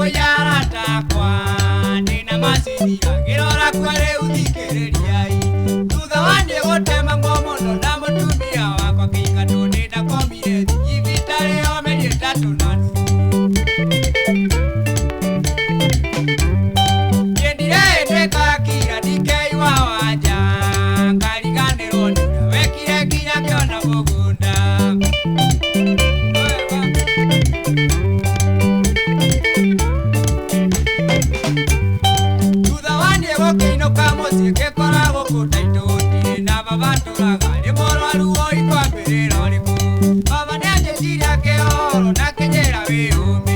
Oyara takwa nina masirira girora kware uthikiririai thutha wa ndie gutema ngomono na mutumia wakwa kĩingatũ nĩndakomire thibitarĩ mĩeri ĩtatũ na nuthu nyendirĩtĩka kira ndikei wa wanja ngariganĩrwo nĩũrĩa wekire nginya kĩona mũgũnda Kĩinũka mũciĩ gĩkoragwo kũndaitu gũtirĩ na baba ndũraga nĩ mũrwaru ũĩ kwambĩrĩra ũrĩkũ baba nĩanjĩciria kĩhoro na kĩnjĩra wĩyũmĩ